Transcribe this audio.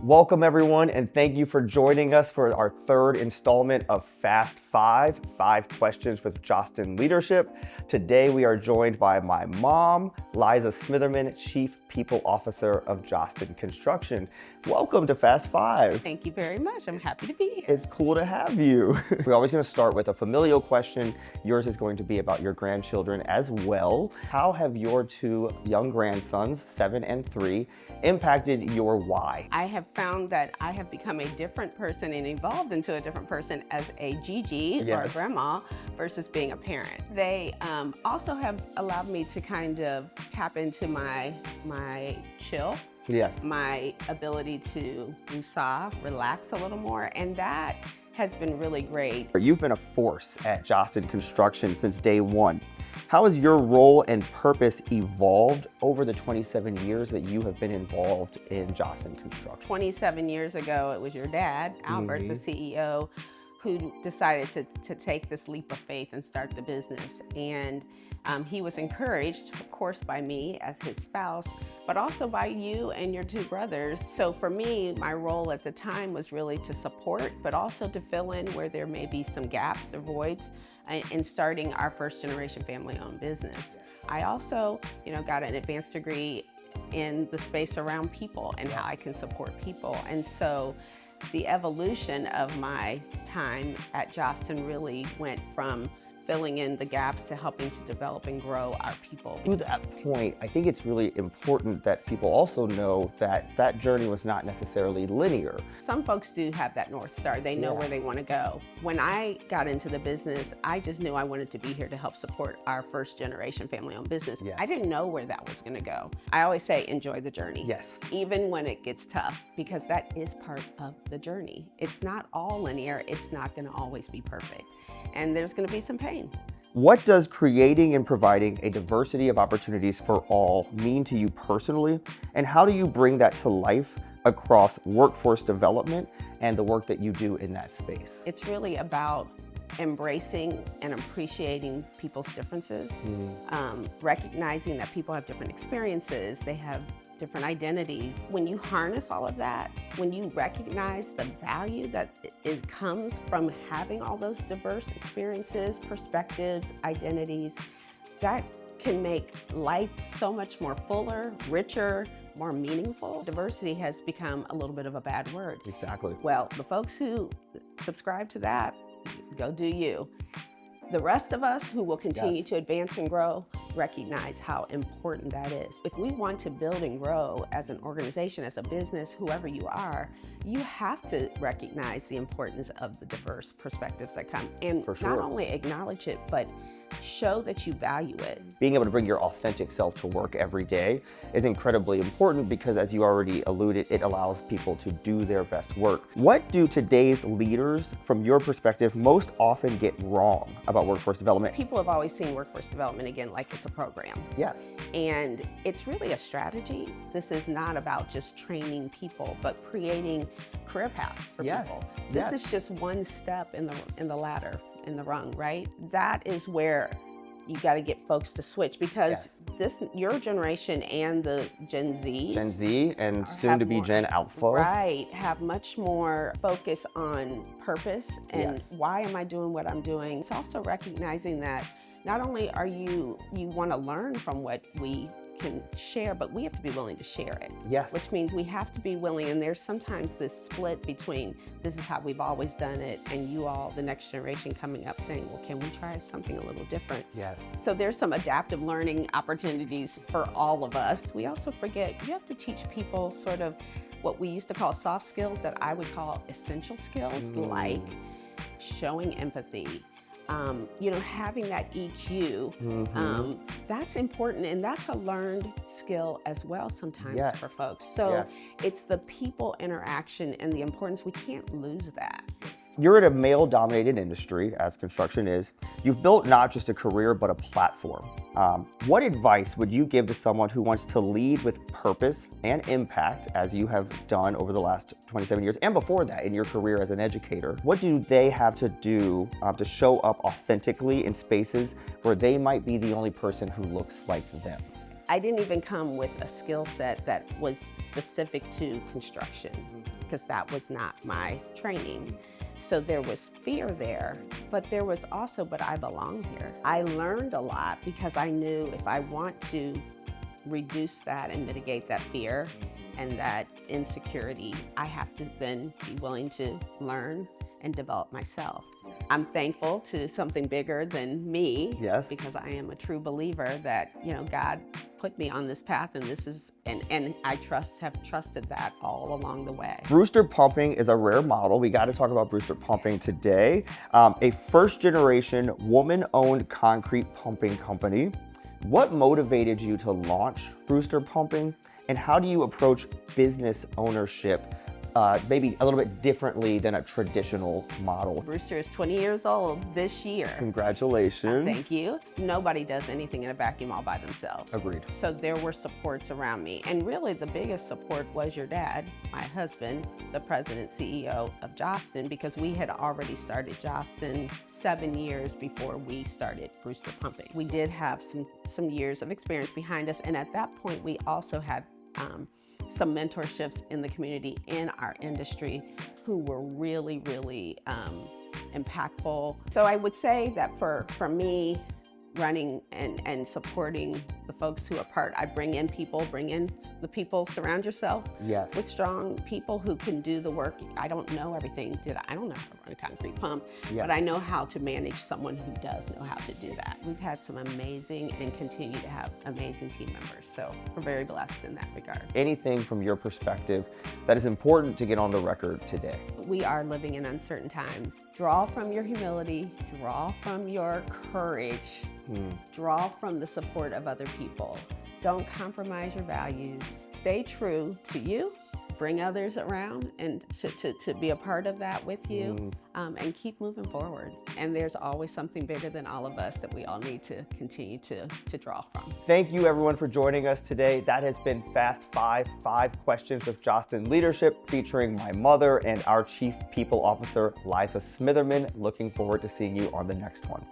Welcome everyone, and thank you for joining us for our third installment of Fast Five Questions with Jostin Leadership. Today we are joined by my mom, Liza Smitherman, Chief People Officer of Jostin Construction. Welcome to Fast Five. Thank you very much. I'm happy to be here. It's cool to have you. We're always going to start with a familial question. Yours is going to be about your grandchildren as well. How have your two young grandsons, 7 and 3, impacted your why? I have found that I have become a different person and evolved into a different person as a Gigi or a grandma versus being a parent. They also have allowed me to kind of tap into my chill. Yes. My ability to woosah, relax a little more, and that has been really great. You've been a force at Jostin Construction since day one. How has your role and purpose evolved over the 27 years that you have been involved in Jostin Construction? 27 years ago, it was your dad, Albert, the CEO, who decided to take this leap of faith and start the business. And he was encouraged, of course, by me as his spouse, but also by you and your two brothers. So for me, my role at the time was really to support, but also to fill in where there may be some gaps or voids in starting our first generation family-owned business. I also, got an advanced degree in the space around people and how I can support people. And so the evolution of my time at Jostin really went from filling in the gaps to helping to develop and grow our people. To that point, I think it's really important that people also know that that journey was not necessarily linear. Some folks do have that North Star. They know where they want to go. When I got into the business, I just knew I wanted to be here to help support our first generation family-owned business. I didn't know where that was going to go. I always say, enjoy the journey. Yes. Even when it gets tough, because that is part of the journey. It's not all linear. It's not going to always be perfect. And there's going to be some pain. What does creating and providing a diversity of opportunities for all mean to you personally? And how do you bring that to life across workforce development and the work that you do in that space? It's really about embracing and appreciating people's differences, recognizing that people have different experiences, they have different identities. When you harness all of that, when you recognize the value that comes from having all those diverse experiences, perspectives, identities, that can make life so much more fuller, richer, more meaningful. Diversity has become a little bit of a bad word. Exactly. Well, the folks who subscribe to that, go do you. The rest of us who will continue to advance and grow recognize how important that is. If we want to build and grow as an organization, as a business, whoever you are, you have to recognize the importance of the diverse perspectives that come. And not only acknowledge it, but show that you value it. Being able to bring your authentic self to work every day is incredibly important because, as you already alluded, it allows people to do their best work. What do today's leaders, from your perspective, most often get wrong about workforce development? People have always seen workforce development, again, like it's a program. Yes. And it's really a strategy. This is not about just training people, but creating career paths for people. This is just one step in the ladder, in the rung, right? That is where you got to get folks to switch, because your generation and the Gen Z and soon to be Gen Alpha, right, have much more focus on purpose and why am I doing what I'm doing. It's also recognizing that not only are you want to learn from what we can share, but we have to be willing to share it. Yes. Which means we have to be willing, and there's sometimes this split between this is how we've always done it, and you all, the next generation coming up saying, well, can we try something a little different? Yes. So there's some adaptive learning opportunities for all of us. We also forget, you have to teach people sort of what we used to call soft skills that I would call essential skills, like showing empathy, having that EQ, that's important, and that's a learned skill as well sometimes for folks. So it's the people interaction and the importance, we can't lose that. You're in a male-dominated industry, as construction is. You've built not just a career, but a platform. What advice would you give to someone who wants to lead with purpose and impact, as you have done over the last 27 years, and before that in your career as an educator? What do they have to do to show up authentically in spaces where they might be the only person who looks like them? I didn't even come with a skill set that was specific to construction because that was not my training. So there was fear there, but there was also, but I belong here. I learned a lot because I knew if I want to reduce that and mitigate that fear and that insecurity, I have to then be willing to learn and develop myself. I'm thankful to something bigger than me, Yes. because I am a true believer that, God put me on this path, and this is, and I have trusted that all along the way. Brewster Pumping is a rare model. We got to talk about Brewster Pumping today. A first-generation woman-owned concrete pumping company. What motivated you to launch Brewster Pumping, and how do you approach business ownership maybe a little bit differently than a traditional model? Brewster is 20 years old this year. Congratulations. Thank you. Nobody does anything in a vacuum all by themselves. Agreed. So there were supports around me. And really the biggest support was your dad, my husband, the president, CEO of Jostin, because we had already started Jostin 7 years before we started Brewster Pumping. We did have some years of experience behind us. And at that point, we also had some mentorships in the community in our industry who were really, really impactful. So I would say that for me, running and supporting the folks who are part, I bring in the people, surround yourself Yes. with strong people who can do the work. I don't know everything. I don't know how to run a concrete pump, but I know how to manage someone who does know how to do that. We've had some amazing and continue to have amazing team members. So we're very blessed in that regard. Anything from your perspective that is important to get on the record today? We are living in uncertain times. Draw from your humility, draw from your courage, draw from the support of other people. Don't compromise your values. Stay true to you. Bring others around and to be a part of that with you, and keep moving forward. And there's always something bigger than all of us that we all need to continue to draw from. Thank you everyone for joining us today. That has been Fast 5 Questions with Jostin Leadership, featuring my mother and our Chief People Officer, Liza Smitherman. Looking forward to seeing you on the next one.